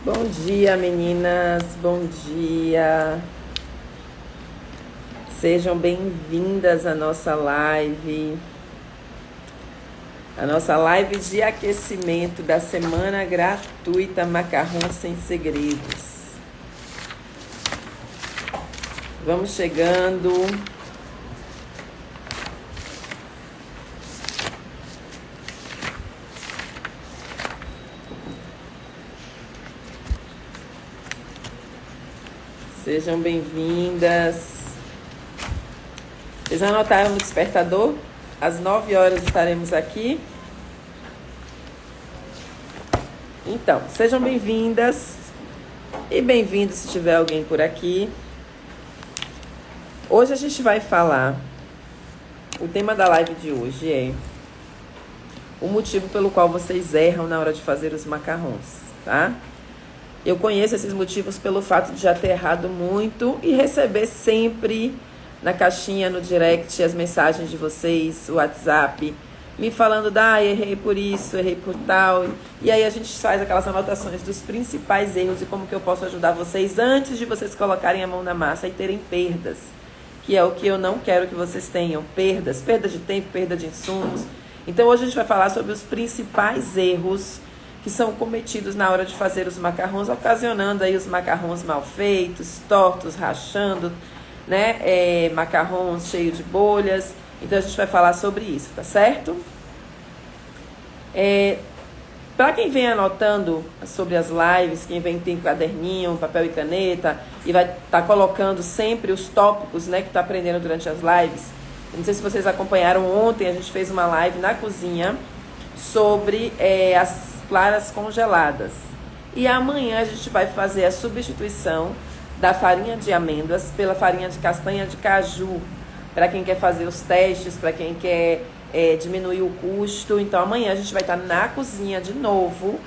Bom dia, meninas. Bom dia. Sejam bem-vindas à nossa live. A nossa live de aquecimento da semana gratuita Macarrão Sem Segredos. Vamos chegando. Sejam bem-vindas. Vocês anotaram no despertador? Às 9 horas estaremos aqui. Então, sejam bem-vindas e bem-vindos se tiver alguém por aqui. Hoje a gente vai falar, o tema da live de hoje é o motivo pelo qual vocês erram na hora de fazer os macarrons, tá? Eu conheço esses motivos pelo fato de já ter errado muito e receber sempre na caixinha, no direct, as mensagens de vocês, o WhatsApp, me falando, errei por isso, errei por tal. E aí a gente faz aquelas anotações dos principais erros e como que eu posso ajudar vocês antes de vocês colocarem a mão na massa e terem perdas. Que é o que eu não quero que vocês tenham, perdas de tempo, perda de insumos. Então hoje a gente vai falar sobre os principais erros que são cometidos na hora de fazer os macarrons, ocasionando aí os macarrons mal feitos, tortos, rachando, né? Macarrons cheios de bolhas. Então a gente vai falar sobre isso, tá certo? Para quem vem anotando sobre as lives, quem vem tem caderninho, papel e caneta, e vai estar colocando sempre os tópicos, né, que está aprendendo durante as lives. Eu não sei se vocês acompanharam ontem, a gente fez uma live na cozinha sobre as claras congeladas. E amanhã a gente vai fazer a substituição da farinha de amêndoas pela farinha de castanha de caju, para quem quer fazer os testes, para quem quer diminuir o custo. Então amanhã a gente vai estar na cozinha de novo,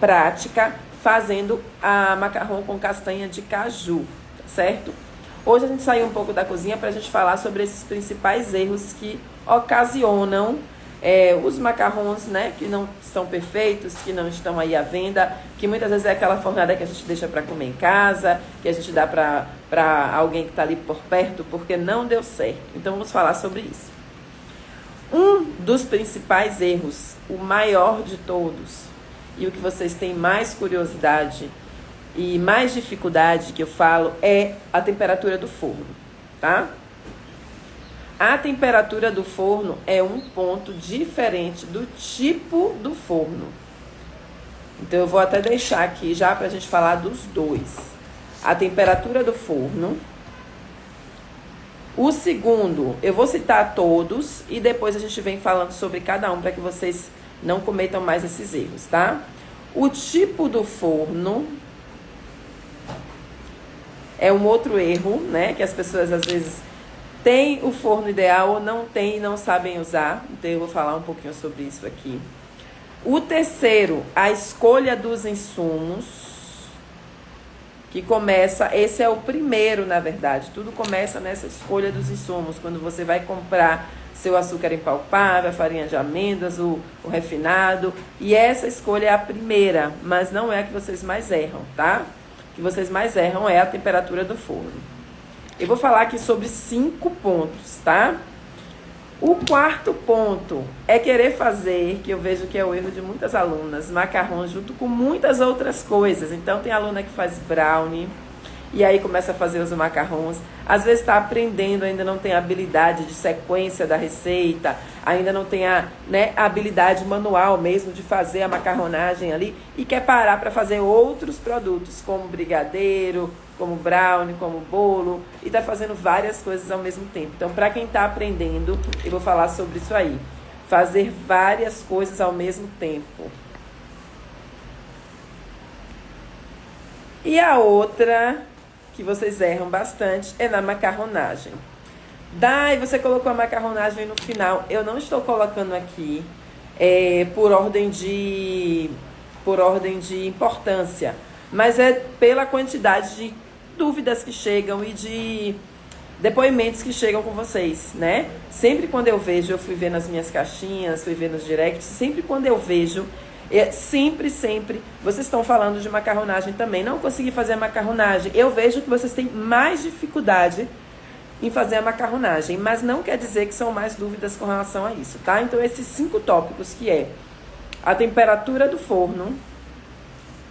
prática, fazendo a macarrão com castanha de caju, certo? Hoje a gente saiu um pouco da cozinha para a gente falar sobre esses principais erros que ocasionam os macarrons, né, que não são perfeitos, que não estão aí à venda, que muitas vezes é aquela fornada que a gente deixa para comer em casa, que a gente dá para alguém que está ali por perto, porque não deu certo. Então vamos falar sobre isso. Um dos principais erros, o maior de todos, e o que vocês têm mais curiosidade e mais dificuldade que eu falo, é a temperatura do forno, tá? A temperatura do forno é um ponto diferente do tipo do forno. Então eu vou até deixar aqui já para a gente falar dos dois. A temperatura do forno. O segundo, eu vou citar todos e depois a gente vem falando sobre cada um para que vocês não cometam mais esses erros, tá? O tipo do forno é um outro erro, né? Que as pessoas às vezes tem o forno ideal ou não tem e não sabem usar. Então eu vou falar um pouquinho sobre isso aqui. O terceiro, a escolha dos insumos, que começa, esse é o primeiro, na verdade. Tudo começa nessa escolha dos insumos, quando você vai comprar seu açúcar impalpável, a farinha de amêndoas, o refinado. E essa escolha é a primeira, mas não é a que vocês mais erram, tá? O que vocês mais erram é a temperatura do forno. Eu vou falar aqui sobre 5 pontos, tá? O quarto ponto é querer fazer, que eu vejo que é o erro de muitas alunas, macarrão junto com muitas outras coisas. Então tem aluna que faz brownie e aí começa a fazer os macarrons. Às vezes está aprendendo, ainda não tem a habilidade de sequência da receita, ainda não tem a habilidade manual mesmo de fazer a macarronagem ali e quer parar para fazer outros produtos, como brigadeiro, como brownie, como bolo, e está fazendo várias coisas ao mesmo tempo. Então, para quem está aprendendo, eu vou falar sobre isso aí. Fazer várias coisas ao mesmo tempo. E a outra, que vocês erram bastante, é na macarronagem. E você colocou a macarronagem no final. Eu não estou colocando aqui por ordem de importância, mas é pela quantidade de dúvidas que chegam e de depoimentos que chegam com vocês, né? Sempre quando eu vejo, eu fui ver nas minhas caixinhas, fui ver nos directs, sempre quando eu vejo Sempre, sempre, vocês estão falando de macarronagem também. Não consegui fazer a macarronagem. Eu vejo que vocês têm mais dificuldade em fazer a macarronagem, mas não quer dizer que são mais dúvidas com relação a isso, tá? Então, esses 5 tópicos que é a temperatura do forno,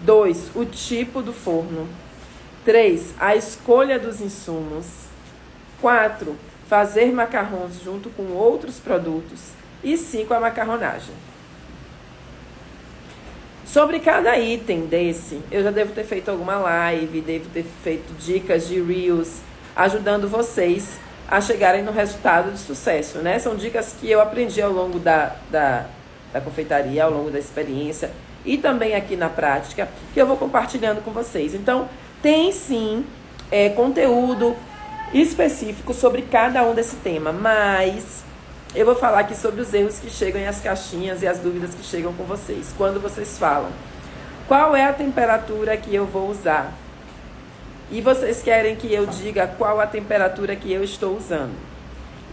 2, o tipo do forno, 3, a escolha dos insumos, 4, fazer macarrons junto com outros produtos e 5, a macarronagem. Sobre cada item desse, eu já devo ter feito alguma live, devo ter feito dicas de Reels, ajudando vocês a chegarem no resultado de sucesso, né? São dicas que eu aprendi ao longo da confeitaria, ao longo da experiência e também aqui na prática, que eu vou compartilhando com vocês. Então, tem sim conteúdo específico sobre cada um desse tema, mas eu vou falar aqui sobre os erros que chegam em as caixinhas e as dúvidas que chegam com vocês. Quando vocês falam, qual é a temperatura que eu vou usar? E vocês querem que eu diga qual a temperatura que eu estou usando.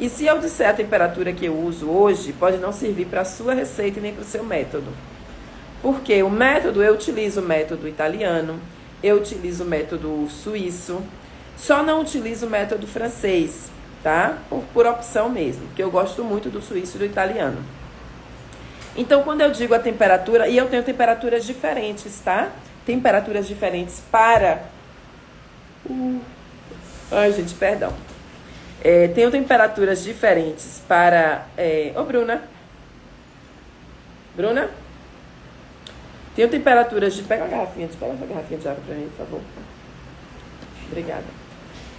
E se eu disser a temperatura que eu uso hoje, pode não servir para a sua receita e nem para o seu método. Porque o método, eu utilizo o método italiano, eu utilizo o método suíço, só não utilizo o método francês, tá? Por opção mesmo, porque eu gosto muito do suíço e do italiano. Então, quando eu digo a temperatura, e eu tenho temperaturas diferentes, tá? Temperaturas diferentes para... Ai, gente, perdão. Tenho temperaturas diferentes para... Ô, Bruna. Bruna? Tenho temperaturas de... Pega uma garrafinha de água pra mim, por favor. Obrigada.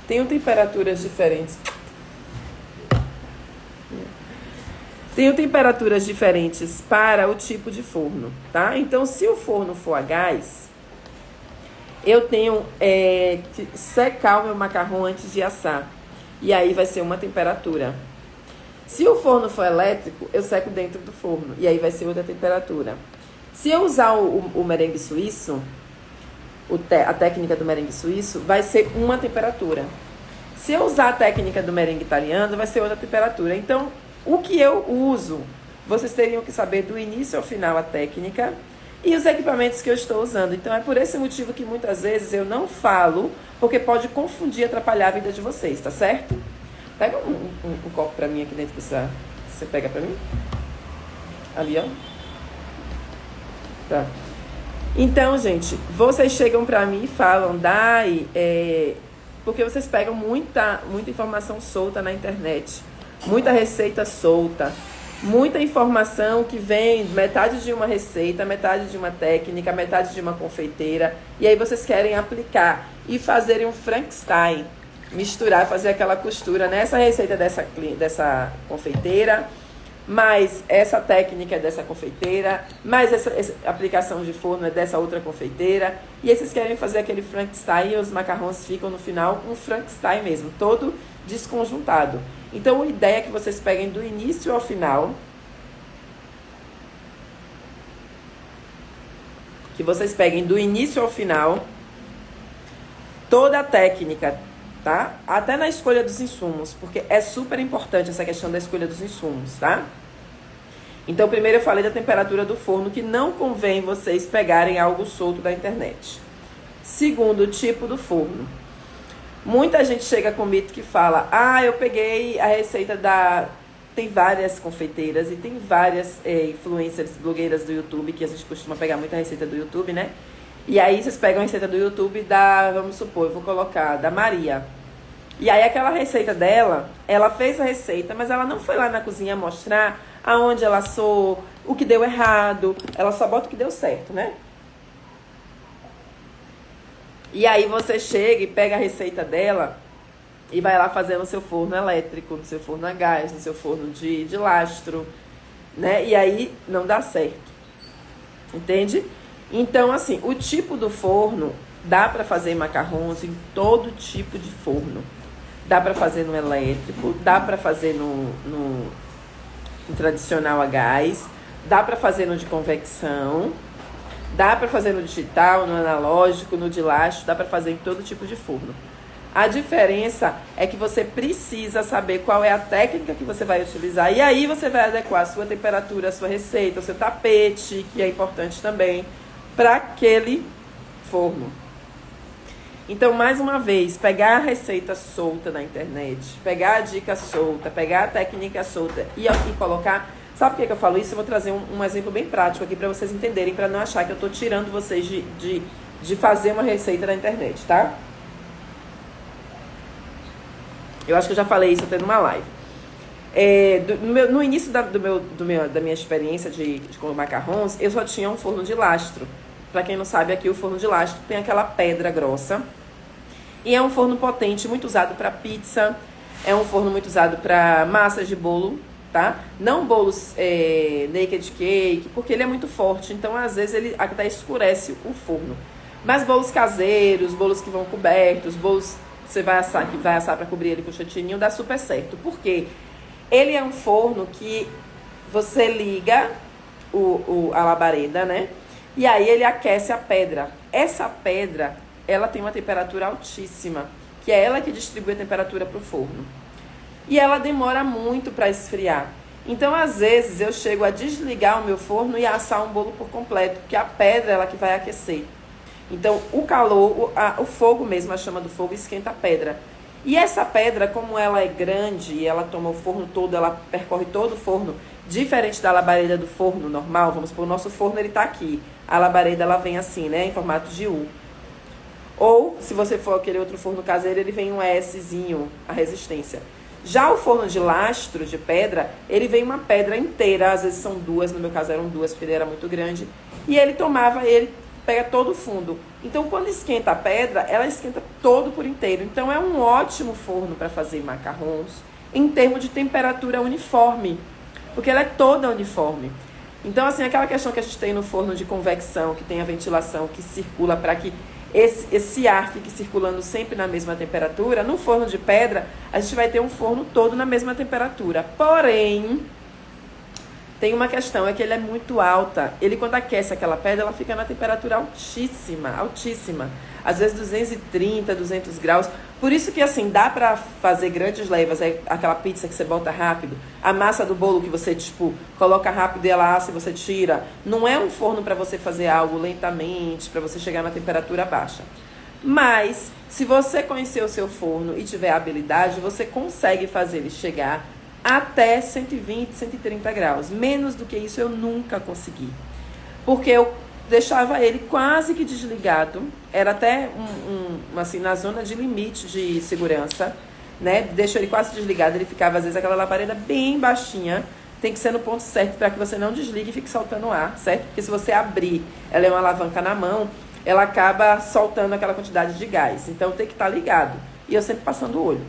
Tenho temperaturas diferentes... Tenho temperaturas diferentes para o tipo de forno, tá? Então, se o forno for a gás, eu tenho que secar o meu macarrão antes de assar. E aí vai ser uma temperatura. Se o forno for elétrico, eu seco dentro do forno. E aí vai ser outra temperatura. Se eu usar o merengue suíço, a técnica do merengue suíço, vai ser uma temperatura. Se eu usar a técnica do merengue italiano, vai ser outra temperatura. Então, o que eu uso, vocês teriam que saber do início ao final a técnica e os equipamentos que eu estou usando. Então, é por esse motivo que muitas vezes eu não falo, porque pode confundir e atrapalhar a vida de vocês, tá certo? Pega um copo pra mim aqui dentro dessa... Você pega pra mim? Ali, ó. Tá. Então, gente, vocês chegam pra mim e falam, Dai, porque vocês pegam muita informação solta na internet. Muita receita solta, muita informação que vem metade de uma receita, metade de uma técnica, metade de uma confeiteira. E aí vocês querem aplicar e fazerem um Frankenstein, misturar, fazer aquela costura nessa receita dessa confeiteira, mais essa técnica dessa confeiteira, mais essa aplicação de forno é dessa outra confeiteira. E aí vocês querem fazer aquele Frankenstein e os macarrões ficam no final um Frankenstein mesmo, todo desconjuntado. Então, a ideia é que vocês peguem do início ao final. Que vocês peguem do início ao final toda a técnica, tá? Até na escolha dos insumos, porque é super importante essa questão da escolha dos insumos, tá? Então, primeiro eu falei da temperatura do forno, que não convém vocês pegarem algo solto da internet. Segundo, o tipo do forno. Muita gente chega comigo que fala, eu peguei a receita da... Tem várias confeiteiras e tem várias influencers, blogueiras do YouTube, que a gente costuma pegar muita receita do YouTube, né? E aí vocês pegam a receita do YouTube da, vamos supor, eu vou colocar, da Maria. E aí aquela receita dela, ela fez a receita, mas ela não foi lá na cozinha mostrar aonde ela assou, o que deu errado, ela só bota o que deu certo, né? E aí você chega e pega a receita dela e vai lá fazer no seu forno elétrico, no seu forno a gás, no seu forno de lastro, né? E aí não dá certo, entende? Então, assim, o tipo do forno, dá para fazer macarrons em todo tipo de forno. Dá para fazer no elétrico, dá para fazer no tradicional a gás, dá para fazer no de convecção, dá para fazer no digital, no analógico, no de lastro, dá para fazer em todo tipo de forno. A diferença é que você precisa saber qual é a técnica que você vai utilizar. E aí você vai adequar a sua temperatura, a sua receita, o seu tapete, que é importante também, para aquele forno. Então, mais uma vez, pegar a receita solta na internet, pegar a dica solta, pegar a técnica solta e colocar... Sabe por que eu falo isso? Eu vou trazer um exemplo bem prático aqui para vocês entenderem, para não achar que eu estou tirando vocês de fazer uma receita na internet, tá? Eu acho que eu já falei isso até numa live. No início da minha experiência com macarrons, eu só tinha um forno de lastro. Pra quem não sabe, aqui o forno de lastro tem aquela pedra grossa. E é um forno potente, muito usado para pizza. É um forno muito usado para massas de bolo, tá? Não bolos naked cake, porque ele é muito forte. Então, às vezes, ele até escurece o forno. Mas bolos caseiros, bolos que vão cobertos, bolos... Você vai assar para cobrir ele com chantininho, dá super certo. Por quê? Ele é um forno que você liga a labareda, né? E aí ele aquece a pedra. Essa pedra, ela tem uma temperatura altíssima, que é ela que distribui a temperatura para o forno. E ela demora muito para esfriar. Então, às vezes, eu chego a desligar o meu forno e assar um bolo por completo, porque a pedra é ela que vai aquecer. Então, o calor, o fogo mesmo, a chama do fogo, esquenta a pedra. E essa pedra, como ela é grande e ela toma o forno todo, ela percorre todo o forno, diferente da labareda do forno normal, vamos supor, o nosso forno ele tá aqui. A labareda, ela vem assim, né, em formato de U. Ou, se você for aquele outro forno caseiro, ele vem um Szinho, a resistência. Já o forno de lastro, de pedra, ele vem uma pedra inteira, às vezes são duas, no meu caso eram duas, porque ele era muito grande. E ele pega todo o fundo. Então, quando esquenta a pedra, ela esquenta todo por inteiro. Então, é um ótimo forno para fazer macarrons em termos de temperatura uniforme, porque ela é toda uniforme. Então, assim, aquela questão que a gente tem no forno de convecção, que tem a ventilação que circula para que esse ar fique circulando sempre na mesma temperatura, no forno de pedra, a gente vai ter um forno todo na mesma temperatura. Porém... tem uma questão, é que ele é muito alta. Ele, quando aquece aquela pedra, ela fica na temperatura altíssima, altíssima. Às vezes 230, 200 graus. Por isso que, assim, dá pra fazer grandes levas. É aquela pizza que você bota rápido. A massa do bolo que você, coloca rápido e ela assa e você tira. Não é um forno pra você fazer algo lentamente, pra você chegar na temperatura baixa. Mas, se você conhecer o seu forno e tiver habilidade, você consegue fazer ele chegar até 120, 130 graus. Menos do que isso eu nunca consegui. Porque eu deixava ele quase que desligado. Era até, assim, na zona de limite de segurança, né? Deixo ele quase desligado. Ele ficava, às vezes, aquela labareda bem baixinha. Tem que ser no ponto certo para que você não desligue e fique soltando ar, certo? Porque se você abrir, ela é uma alavanca na mão, ela acaba soltando aquela quantidade de gás. Então, tem que estar ligado. E eu sempre passando o olho.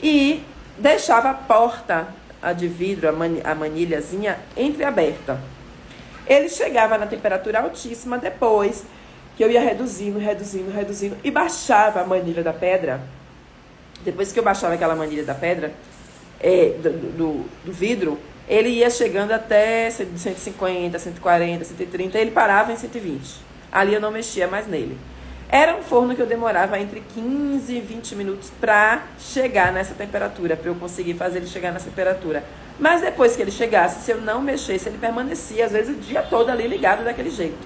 E... deixava a porta de vidro, a manilhazinha, entreaberta. Ele chegava na temperatura altíssima depois que eu ia reduzindo e baixava a manilha da pedra. Depois que eu baixava aquela manilha da pedra, do vidro, ele ia chegando até 150, 140, 130, ele parava em 120. Ali eu não mexia mais nele. Era um forno que eu demorava entre 15 e 20 minutos para chegar nessa temperatura, para eu conseguir fazer ele chegar nessa temperatura. Mas depois que ele chegasse, se eu não mexesse, ele permanecia, às vezes, o dia todo ali ligado daquele jeito,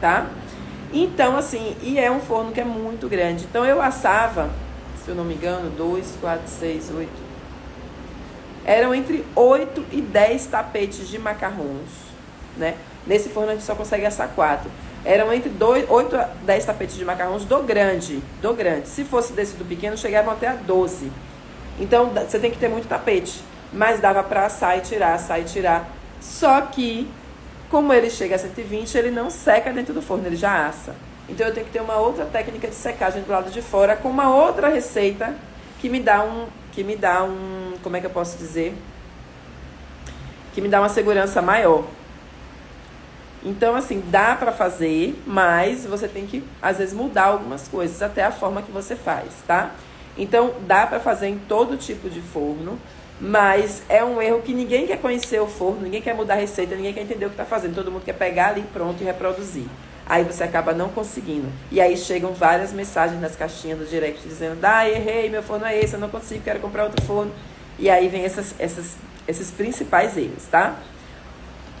tá? Então, assim, e é um forno que é muito grande. Então, eu assava, se eu não me engano, 2, 4, 6, 8... eram entre 8 e 10 tapetes de macarrons, né? Nesse forno a gente só consegue assar 4. Eram entre 8 a 10 tapetes de macarrons do grande. Se fosse desse do pequeno, chegavam até a 12. Então, você tem que ter muito tapete. Mas dava para assar e tirar. Só que, como ele chega a 120, ele não seca dentro do forno, ele já assa. Então, eu tenho que ter uma outra técnica de secagem do lado de fora, com uma outra receita que me dá como é que eu posso dizer? Que me dá uma segurança maior. Então, assim, dá pra fazer, mas você tem que, às vezes, mudar algumas coisas, até a forma que você faz, tá? Então, dá pra fazer em todo tipo de forno, mas é um erro que ninguém quer conhecer o forno, ninguém quer mudar a receita, ninguém quer entender o que tá fazendo. Todo mundo quer pegar ali pronto e reproduzir. aí você acaba não conseguindo. E aí chegam várias mensagens nas caixinhas do direct dizendo, errei, meu forno é esse, eu não consigo, quero comprar outro forno. E aí vem esses principais erros, tá?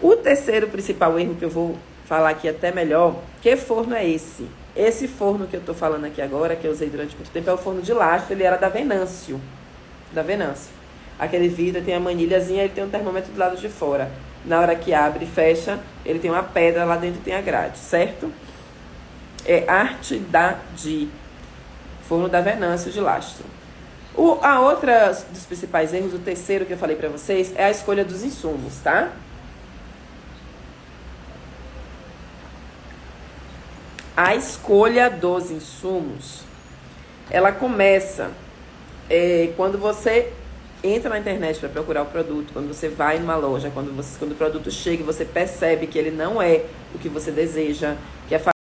O terceiro principal erro que eu vou falar aqui até melhor, que forno é esse? Esse forno que eu tô falando aqui agora, que eu usei durante muito tempo, é o forno de lastro, ele era da Venâncio. Da Venâncio. Aquele vidro tem a manilhazinha, ele tem um termômetro do lado de fora. Na hora que abre e fecha, ele tem uma pedra, lá dentro tem a grade, certo? É arte da Di, forno da Venâncio de lastro. A outra dos principais erros, o terceiro que eu falei pra vocês, é a escolha dos insumos, tá? A escolha dos insumos, ela começa quando você entra na internet para procurar o produto, quando você vai numa loja, quando o produto chega e você percebe que ele não é o que você deseja, que a